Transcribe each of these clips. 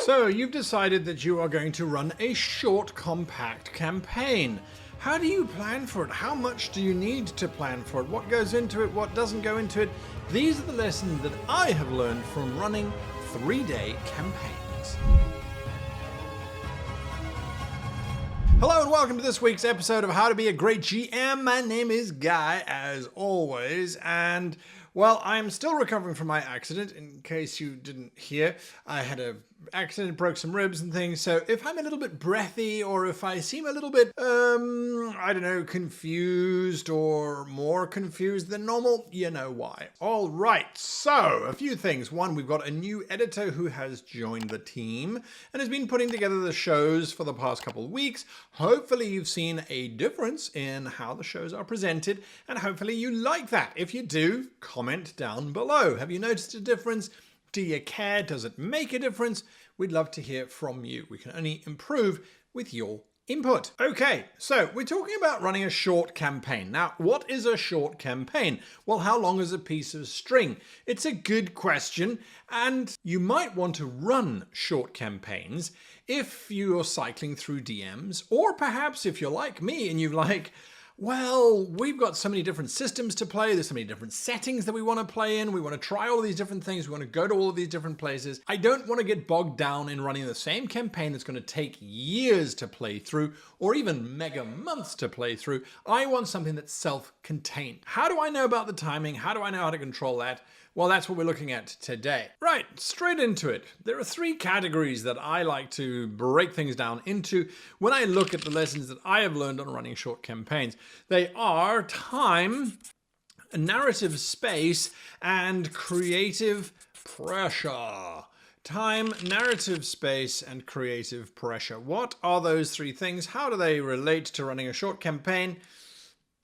So you've decided that you are going to run a short, compact campaign. How do you plan for it? How much do you need to plan for it? What goes into it? What doesn't go into it? These are the lessons that I have learned from running 3-day campaigns. Hello and welcome to this week's episode of How to Be a Great GM. My name is Guy, as always, and well, I'm still recovering from my accident. In case you didn't hear, I had an accident, broke some ribs and things, so if I'm a little bit breathy or if I seem a little bit, I don't know, confused or more confused than normal, you know why. All right, so a few things. One, we've got a new editor who has joined the team and has been putting together the shows for the past couple of weeks. Hopefully you've seen a difference in how the shows are presented, and hopefully you like that. If you do, comment down below. Have you noticed a difference? Do you care? Does it make a difference? We'd love to hear from you. We can only improve with your input. Okay, so we're talking about running a short campaign. Now, what is a short campaign? Well, how long is a piece of string? It's a good question, and you might want to run short campaigns if you're cycling through DMs, or perhaps if you're like me and you're like, well, we've got so many different systems to play. There's so many different settings that we want to play in. We want to try all of these different things. We want to go to all of these different places. I don't want to get bogged down in running the same campaign that's going to take years to play through or even mega months to play through. I want something that's self-contained. How do I know about the timing? How do I know how to control that? Well, that's what we're looking at today. Right, straight into it. There are 3 categories that I like to break things down into when I look at the lessons that I have learned on running short campaigns. They are time, narrative space, and creative pressure. Time, narrative space, and creative pressure. What are those 3 things? How do they relate to running a short campaign?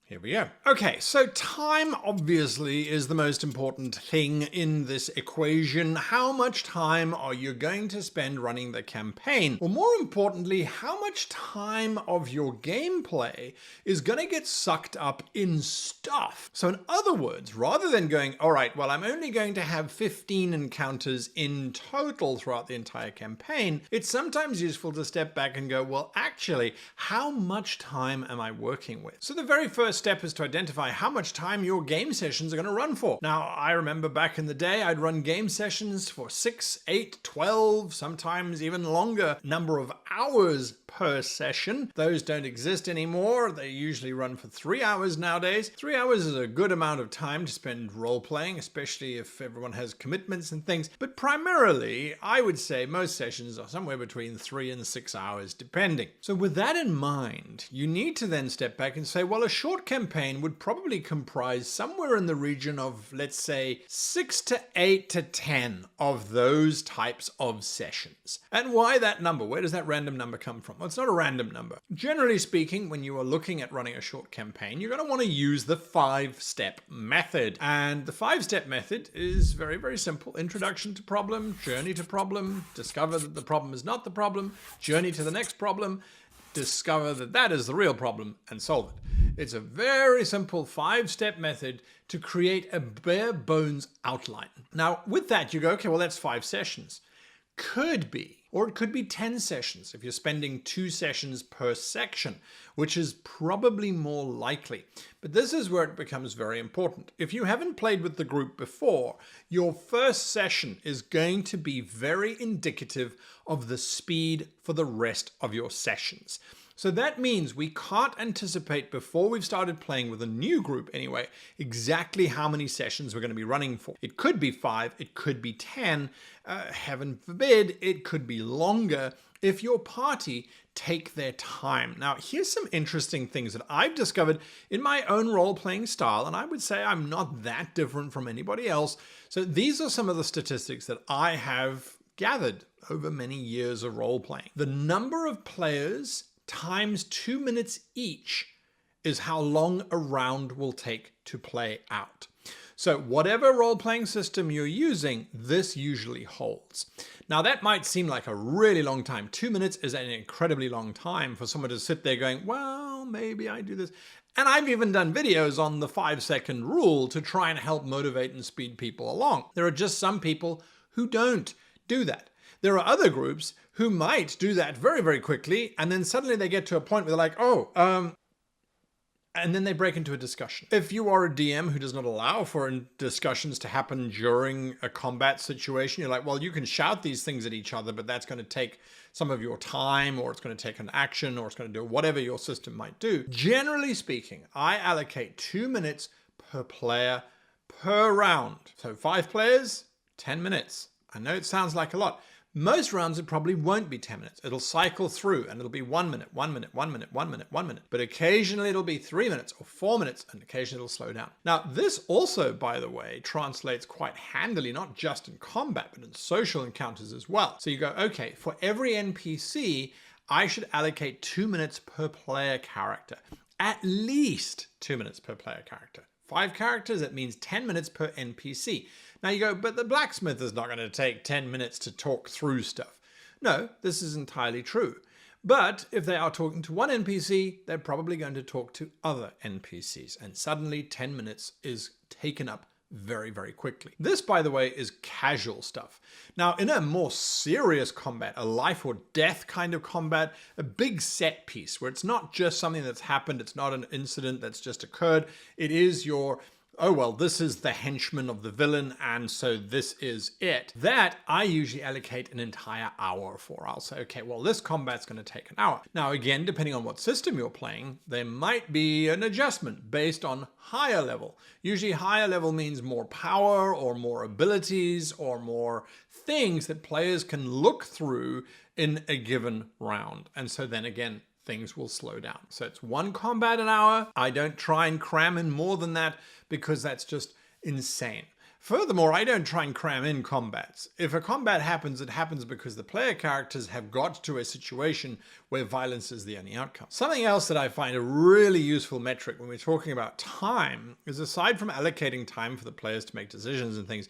Here we go. Okay, so time obviously is the most important thing in this equation. How much time are you going to spend running the campaign? Or more importantly, how much time of your gameplay is going to get sucked up in stuff? So in other words, rather than going, all right, well, I'm only going to have 15 encounters in total throughout the entire campaign, it's sometimes useful to step back and go, well, actually, how much time am I working with? So the very first step is to identify how much time your game sessions are going to run for. Now, I remember back in the day, I'd run game sessions for 6, 8, 12, sometimes even longer number of hours per session. Those don't exist anymore. They usually run for 3 hours nowadays. 3 hours is a good amount of time to spend role-playing, especially if everyone has commitments and things. But primarily, I would say most sessions are somewhere between 3 and 6 hours, depending. So with that in mind, you need to then step back and say, well, a short campaign would probably comprise somewhere in the region of, let's say, 6 to 8 to 10 of those types of sessions. And why that number? Where does that random number come from? Well, it's not a random number. Generally speaking, when you are looking at running a short campaign, you're going to want to use the 5-step method. And the 5-step method is very, very simple. Introduction to problem, journey to problem, discover that the problem is not the problem, journey to the next problem, discover that that is the real problem, and solve it. It's a very simple 5-step method to create a bare bones outline. Now, with that, you go, okay, well, that's 5 sessions. Could be, or it could be 10 sessions if you're spending 2 sessions per section, which is probably more likely. But this is where it becomes very important. If you haven't played with the group before, your first session is going to be very indicative of the speed for the rest of your sessions. So that means we can't anticipate before we've started playing with a new group anyway, exactly how many sessions we're going to be running for. It could be 5, it could be 10, heaven forbid, it could be longer if your party take their time. Now, here's some interesting things that I've discovered in my own role-playing style, and I would say I'm not that different from anybody else. So these are some of the statistics that I have gathered over many years of role-playing. The number of players times 2 minutes each is how long a round will take to play out. So whatever role-playing system you're using, this usually holds. Now that might seem like a really long time. 2 minutes is an incredibly long time for someone to sit there going, well, maybe I do this. And I've even done videos on the 5-second rule to try and help motivate and speed people along. There are just some people who don't do that. There are other groups who might do that very, very quickly, and then suddenly they get to a point where they're like, and then they break into a discussion. If you are a DM who does not allow for discussions to happen during a combat situation, you're like, well, you can shout these things at each other, but that's going to take some of your time, or it's going to take an action, or it's going to do whatever your system might do. Generally speaking, I allocate 2 minutes per player per round. So 5 players, 10 minutes. I know it sounds like a lot. Most rounds it probably won't be 10 minutes. It'll cycle through and it'll be 1 minute, 1 minute, 1 minute, 1 minute, 1 minute. But occasionally it'll be 3 minutes or 4 minutes, and occasionally it'll slow down. Now, this also, by the way, translates quite handily, not just in combat, but in social encounters as well. So you go, okay, for every NPC, I should allocate 2 minutes per player character. At least 2 minutes per player character. 5 characters, that means 10 minutes per NPC. Now you go, but the blacksmith is not going to take 10 minutes to talk through stuff. No, this is entirely true. But if they are talking to one NPC, they're probably going to talk to other NPCs. And suddenly 10 minutes is taken up very, very quickly. This, by the way, is casual stuff. Now, in a more serious combat, a life or death kind of combat, a big set piece where it's not just something that's happened, it's not an incident that's just occurred, it is your, oh, well, this is the henchman of the villain, and so this is it. That I usually allocate an entire hour for. I'll say, okay, well, this combat's going to take an hour. Now, again, depending on what system you're playing, there might be an adjustment based on higher level. Usually higher level means more power or more abilities or more things that players can look through in a given round. And so then again, things will slow down. So it's 1 combat an hour. I don't try and cram in more than that because that's just insane. Furthermore, I don't try and cram in combats. If a combat happens, it happens because the player characters have got to a situation where violence is the only outcome. Something else that I find a really useful metric when we're talking about time is, aside from allocating time for the players to make decisions and things,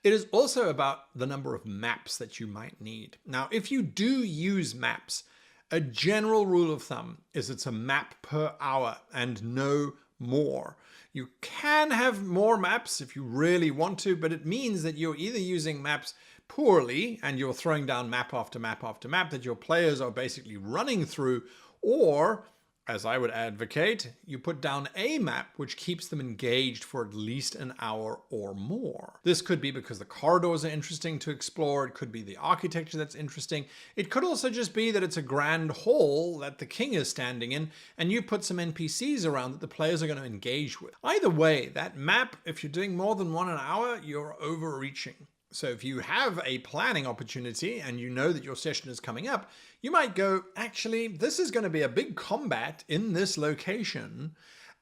it is also about the number of maps that you might need. Now, if you do use maps, a general rule of thumb is it's a map per hour and no more. You can have more maps if you really want to, but it means that you're either using maps poorly and you're throwing down map after map after map that your players are basically running through, or, as I would advocate, you put down a map which keeps them engaged for at least an hour or more. This could be because the corridors are interesting to explore. It could be the architecture that's interesting. It could also just be that it's a grand hall that the king is standing in, and you put some NPCs around that the players are going to engage with. Either way, that map, if you're doing more than 1 an hour, you're overreaching. So if you have a planning opportunity and you know that your session is coming up, you might go, actually, this is going to be a big combat in this location,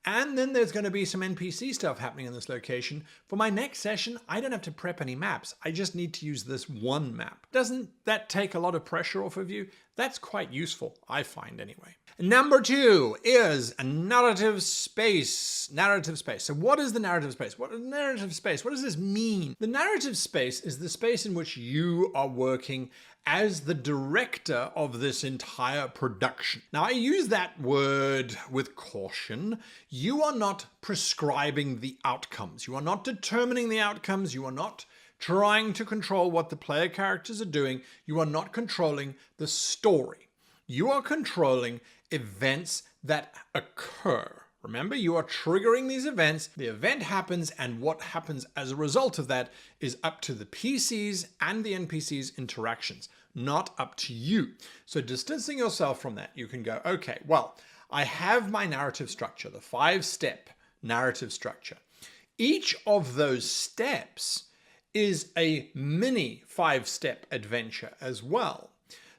and then there's going to be some NPC stuff happening in this location. For my next session, I don't have to prep any maps. I just need to use this 1 map. Doesn't that take a lot of pressure off of you? That's quite useful, I find anyway. Number 2 is a narrative space. Narrative space. So what is the narrative space? What is narrative space? What does this mean? The narrative space is the space in which you are working as the director of this entire production. Now, I use that word with caution. You are not prescribing the outcomes. You are not determining the outcomes. You are not trying to control what the player characters are doing. You are not controlling the story. You are controlling events that occur. Remember, you are triggering these events. The event happens, and what happens as a result of that is up to the PCs and the NPCs' interactions, not up to you. So distancing yourself from that, you can go, okay, well, I have my narrative structure, the 5-step narrative structure. Each of those steps is a mini 5-step adventure as well.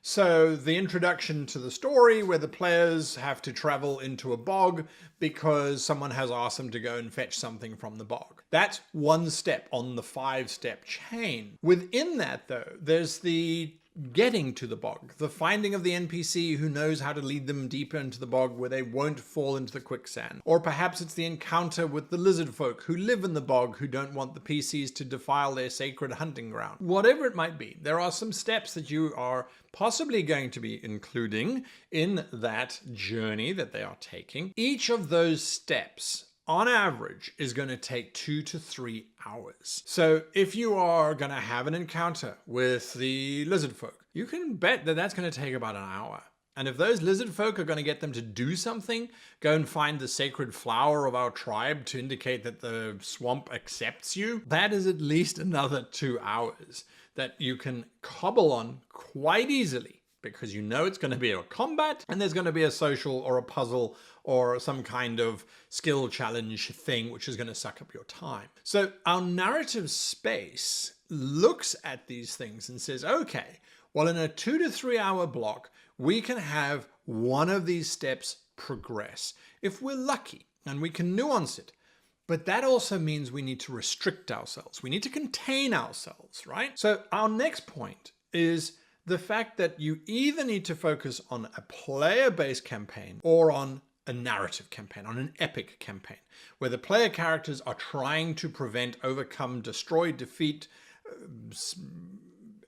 So the introduction to the story, where the players have to travel into a bog because someone has asked them to go and fetch something from the bog. That's 1 step on the 5-step chain. Within that, though, there's the getting to the bog, the finding of the NPC who knows how to lead them deeper into the bog where they won't fall into the quicksand. Or perhaps it's the encounter with the lizard folk who live in the bog who don't want the PCs to defile their sacred hunting ground. Whatever it might be, there are some steps that you are possibly going to be including in that journey that they are taking. Each of those steps on average, is going to take 2 to 3 hours. So if you are going to have an encounter with the lizard folk, you can bet that that's going to take about an hour. And if those lizard folk are going to get them to do something, go and find the sacred flower of our tribe to indicate that the swamp accepts you, that is at least another 2 hours that you can cobble on quite easily, because you know it's going to be a combat and there's going to be a social or a puzzle or some kind of skill challenge thing which is going to suck up your time. So our narrative space looks at these things and says, okay, well, in a 2 to 3 hour block, we can have one of these steps progress if we're lucky, and we can nuance it. But that also means we need to restrict ourselves. We need to contain ourselves, right? So our next point is the fact that you either need to focus on a player-based campaign or on a narrative campaign, on an epic campaign, where the player characters are trying to prevent, overcome, destroy, defeat,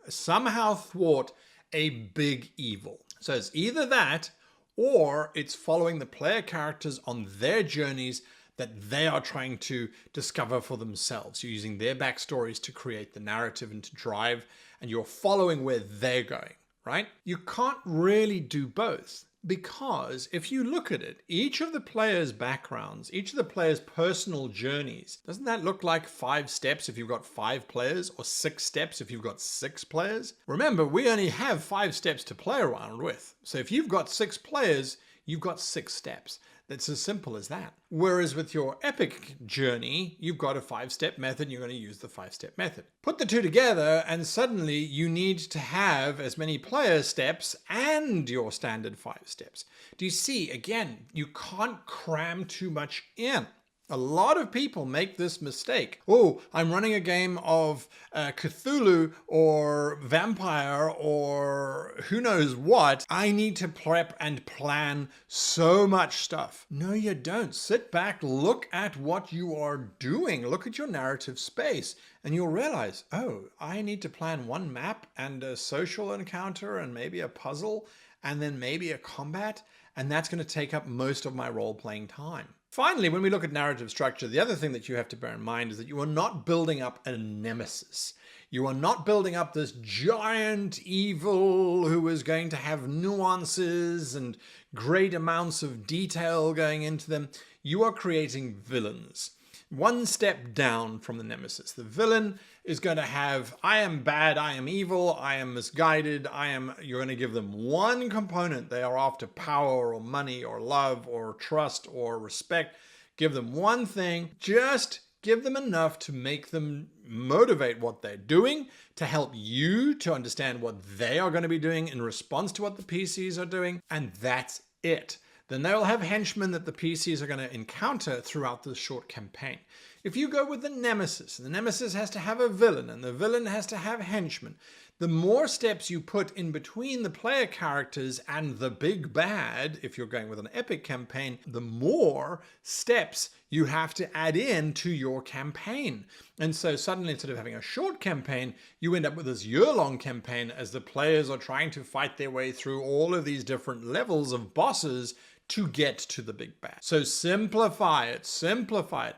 somehow thwart a big evil. So it's either that, or it's following the player characters on their journeys that they are trying to discover for themselves. You're using their backstories to create the narrative and to drive, and you're following where they're going, right? You can't really do both, because if you look at it, each of the players' backgrounds, each of the players' personal journeys, doesn't that look like 5 steps if you've got 5 players, or 6 steps if you've got 6 players? Remember, we only have 5 steps to play around with. So if you've got 6 players, you've got 6 steps. That's as simple as that. Whereas with your epic journey, you've got a 5-step method, and you're going to use the 5-step method. Put the two together, and suddenly you need to have as many player steps and your standard 5 steps. Do you see? Again, you can't cram too much in. A lot of people make this mistake. Oh, I'm running a game of Cthulhu or vampire or who knows what. I need to prep and plan so much stuff. No, you don't. Sit back, look at what you are doing. Look at your narrative space, and you'll realize, oh, I need to plan one map and a social encounter and maybe a puzzle and then maybe a combat, and that's going to take up most of my role-playing time. Finally, when we look at narrative structure, the other thing that you have to bear in mind is that you are not building up a nemesis. You are not building up this giant evil who is going to have nuances and great amounts of detail going into them. You are creating villains. One step down from the nemesis. The villain is going to have, I am bad, I am evil, I am misguided, you're going to give them one component. They are after power or money or love or trust or respect. Give them one thing. Just give them enough to make them motivate what they're doing, to help you to understand what they are going to be doing in response to what the PCs are doing. And that's it. Then they will have henchmen that the PCs are going to encounter throughout this short campaign. If you go with the nemesis, and the nemesis has to have a villain, and the villain has to have henchmen, the more steps you put in between the player characters and the big bad, if you're going with an epic campaign, the more steps you have to add in to your campaign. And so suddenly, instead of having a short campaign, you end up with this year-long campaign as the players are trying to fight their way through all of these different levels of bosses to get to the big bad. So simplify it, simplify it.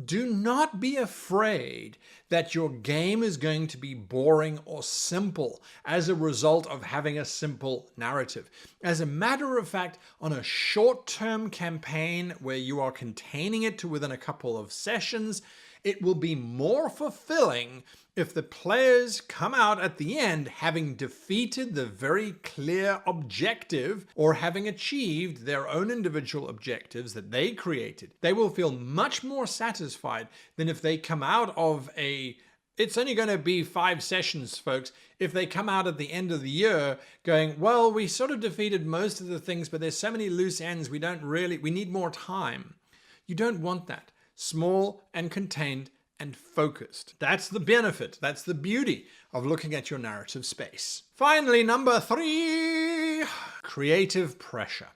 Do not be afraid that your game is going to be boring or simple as a result of having a simple narrative. As a matter of fact, on a short-term campaign where you are containing it to within a couple of sessions, it will be more fulfilling if the players come out at the end having defeated the very clear objective or having achieved their own individual objectives that they created. They will feel much more satisfied than if they come out of it's only going to be 5 sessions, folks. If they come out at the end of the year going, well, we sort of defeated most of the things, but there's so many loose ends, we need more time. You don't want that. Small and contained and focused. That's the benefit. That's the beauty of looking at your narrative space. Finally, number 3, creative pressure.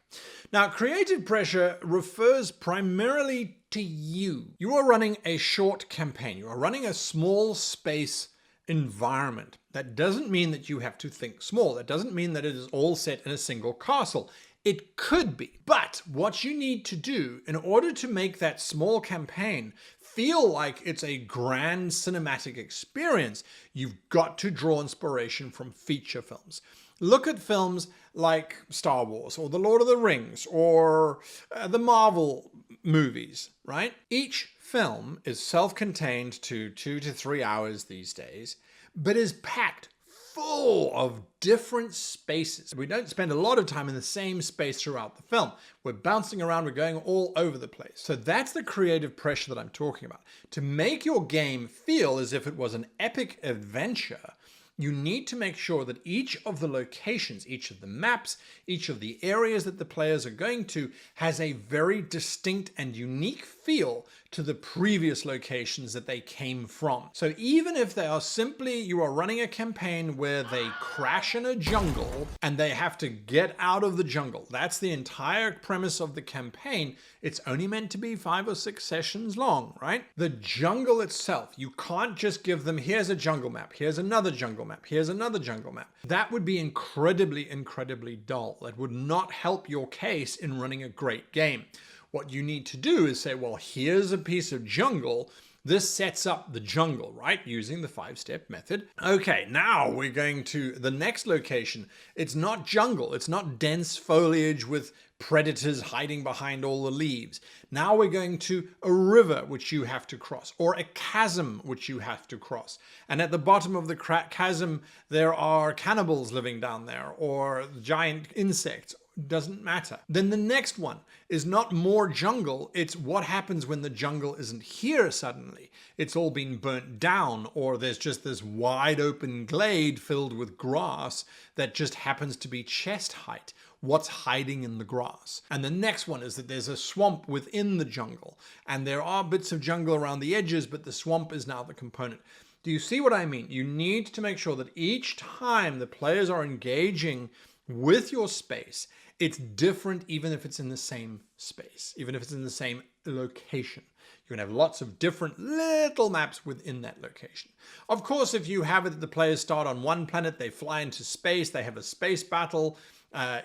Now, creative pressure refers primarily to you. You are running a short campaign. You are running a small space environment. That doesn't mean that you have to think small. That doesn't mean that it is all set in a single castle. It could be. But what you need to do in order to make that small campaign feel like it's a grand cinematic experience, you've got to draw inspiration from feature films. Look at films like Star Wars or The Lord of the Rings or the Marvel movies, right? Each film is self-contained to 2 to 3 hours these days, but is packed full of different spaces. We don't spend a lot of time in the same space throughout the film. We're bouncing around, we're going all over the place. So that's the creative pressure that I'm talking about. To make your game feel as if it was an epic adventure, you need to make sure that each of the locations, each of the maps, each of the areas that the players are going to has a very distinct and unique feel to the previous locations that they came from. So even if they are simply, you are running a campaign where they crash in a jungle and they have to get out of the jungle, that's the entire premise of the campaign. It's only meant to be 5 or 6 sessions long, right? The jungle itself, you can't just give them, here's a jungle map, here's another jungle map, here's another jungle map. That would be incredibly, incredibly dull. That would not help your case in running a great game. What you need to do is say, well, here's a piece of jungle. This sets up the jungle, right? Using the 5-step method. Okay, now we're going to the next location. It's not jungle. It's not dense foliage with predators hiding behind all the leaves. Now we're going to a river which you have to cross, or a chasm which you have to cross. And at the bottom of the chasm, there are cannibals living down there, or giant insects. Doesn't matter. Then the next one is not more jungle, it's what happens when the jungle isn't here suddenly. It's all been burnt down, or there's just this wide open glade filled with grass that just happens to be chest height. What's hiding in the grass? And the next one is that there's a swamp within the jungle, and there are bits of jungle around the edges, but the swamp is now the component. Do you see what I mean? You need to make sure that each time the players are engaging with your space, it's different even if it's in the same space, even if it's in the same location. You can have lots of different little maps within that location. Of course, if you have it that the players start on one planet, they fly into space, they have a space battle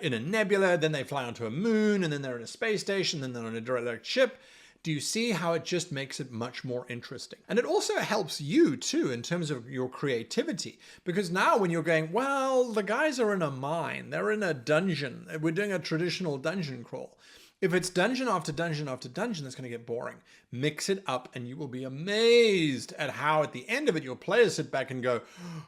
in a nebula, then they fly onto a moon, and then they're in a space station, then they're on a direct ship. Do you see how it just makes it much more interesting? And it also helps you too in terms of your creativity, because now when you're going, well, the guys are in a mine, they're in a dungeon, we're doing a traditional dungeon crawl. If it's dungeon after dungeon after dungeon, that's going to get boring. Mix it up and you will be amazed at how at the end of it, your players sit back and go,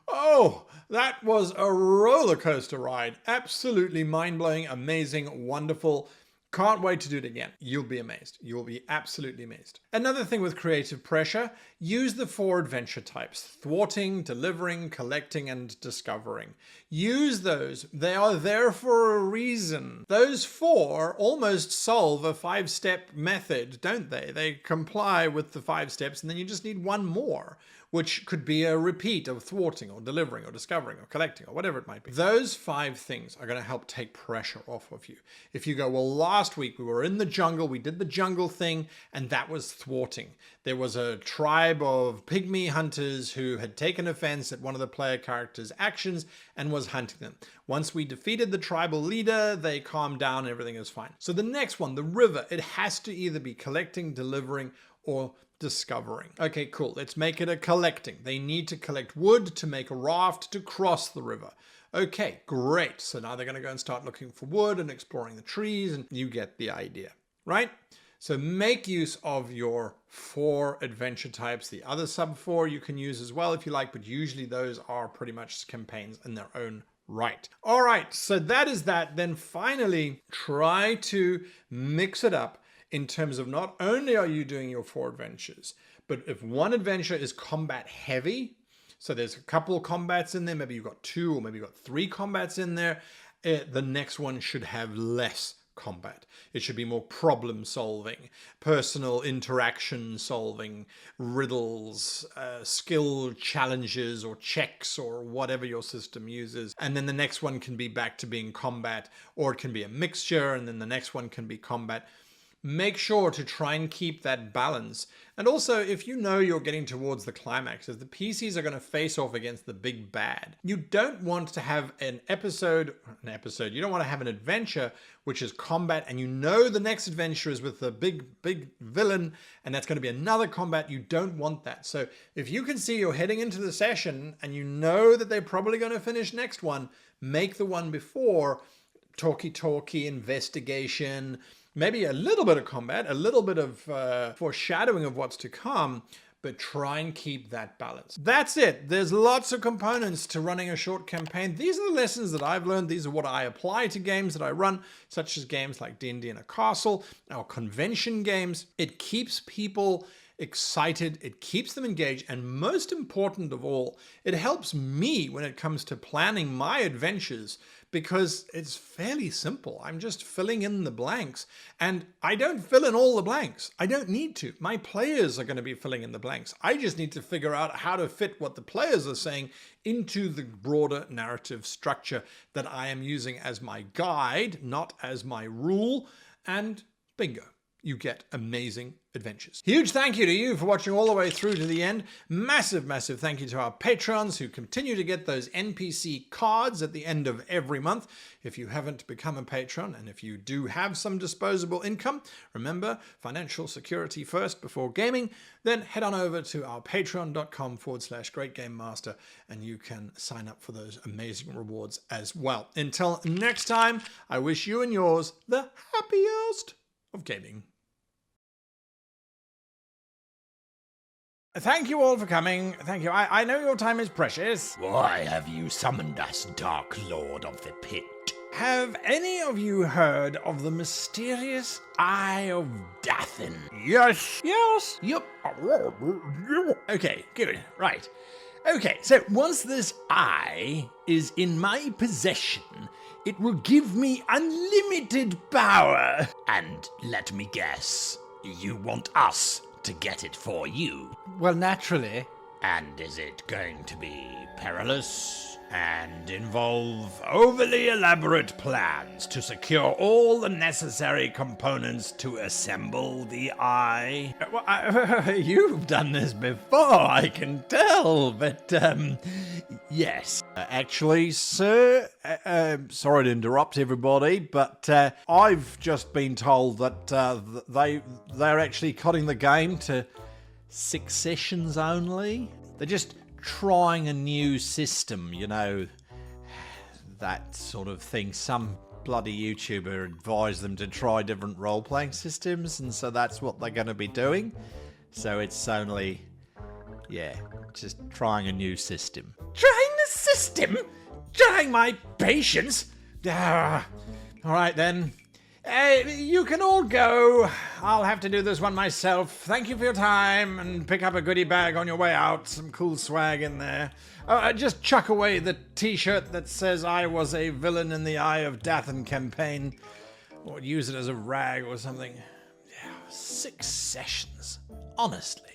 oh, that was a roller coaster ride. Absolutely mind-blowing, amazing, wonderful. Can't wait to do it again. You'll be amazed. You'll be absolutely amazed. Another thing with creative pressure, use the 4 adventure types: thwarting, delivering, collecting, and discovering. Use those. They are there for a reason. Those 4 almost solve a 5-step method, don't they? They comply with the 5 steps, and then you just need one more, which could be a repeat of thwarting or delivering or discovering or collecting or whatever it might be. Those 5 things are going to help take pressure off of you. If you go, well, last week we were in the jungle, we did the jungle thing, and that was thwarting. There was a tribe of pygmy hunters who had taken offense at one of the player characters' actions and was hunting them. Once we defeated the tribal leader, they calmed down and everything is fine. So the next one, the river, it has to either be collecting, delivering, or discovering. Okay, cool. Let's make it a collecting. They need to collect wood to make a raft to cross the river. Okay, great. So now they're going to go and start looking for wood and exploring the trees, and you get the idea, right? So make use of your 4 adventure types. The other sub 4 you can use as well if you like, but usually those are pretty much campaigns in their own right. All right, so that is that. Then finally, try to mix it up in terms of not only are you doing your 4 adventures, but if one adventure is combat heavy, so there's a couple of combats in there, maybe you've got 2 or maybe you've got 3 combats in there, the next one should have less combat. It should be more problem solving, personal interaction solving, riddles, skill challenges or checks or whatever your system uses. And then the next one can be back to being combat, or it can be a mixture, and then the next one can be combat. make sure to try and keep that balance. And also, if you know you're getting towards the climax, as the PCs are going to face off against the big bad, you don't want to have you don't want to have an adventure which is combat, and you know the next adventure is with the big villain, and that's going to be another combat. You don't want that. So if you can see you're heading into the session and you know that they're probably going to finish next one, make the one before talky, investigation, maybe a little bit of combat, a little bit of foreshadowing of what's to come, but try and keep that balance. That's it. There's lots of components to running a short campaign. These are the lessons that I've learned. These are what I apply to games that I run, such as games like D&D in a Castle, or convention games. It keeps people excited, it keeps them engaged, and most important of all, it helps me when it comes to planning my adventures, because it's fairly simple. I'm just filling in the blanks, and I don't fill in all the blanks. I don't need to. My players are going to be filling in the blanks. I just need to figure out how to fit what the players are saying into the broader narrative structure that I am using as my guide, not as my rule, and bingo. You get amazing adventures. Huge thank you to you for watching all the way through to the end. Massive thank you to our patrons who continue to get those NPC cards at the end of every month. If you haven't become a patron, and if you do have some disposable income, remember, financial security first before gaming, then head on over to our patreon.com/greatgamemaster and you can sign up for those amazing rewards as well. Until next time, I wish you and yours the happiest of gaming. Thank you all for coming. Thank you. I know your time is precious. Why have you summoned us, Dark Lord of the Pit? Have any of you heard of the mysterious Eye of Dathan? Yes. Yep. Okay, good. Right. Okay, so once this eye is in my possession, it will give me unlimited power. And let me guess, you want us to get it for you? Well, naturally. And is it going to be perilous and involve overly elaborate plans to secure all the necessary components to assemble the eye? Well, you've done this before, I can tell, but yes. Actually, sir, sorry to interrupt everybody, but I've just been told that they're actually cutting the game to 6 sessions only. They're just trying a new system, you know, that sort of thing. Some bloody YouTuber advised them to try different role-playing systems, and so that's what they're going to be doing. So it's only, yeah, just trying a new system. Trying the system? Trying my patience? All right then. You can all go. I'll have to do this one myself. Thank you for your time, and pick up a goodie bag on your way out. Some cool swag in there. Just chuck away the t-shirt that says I was a villain in the Eye of Dathan campaign, or use it as a rag or something. 6 sessions. Honestly.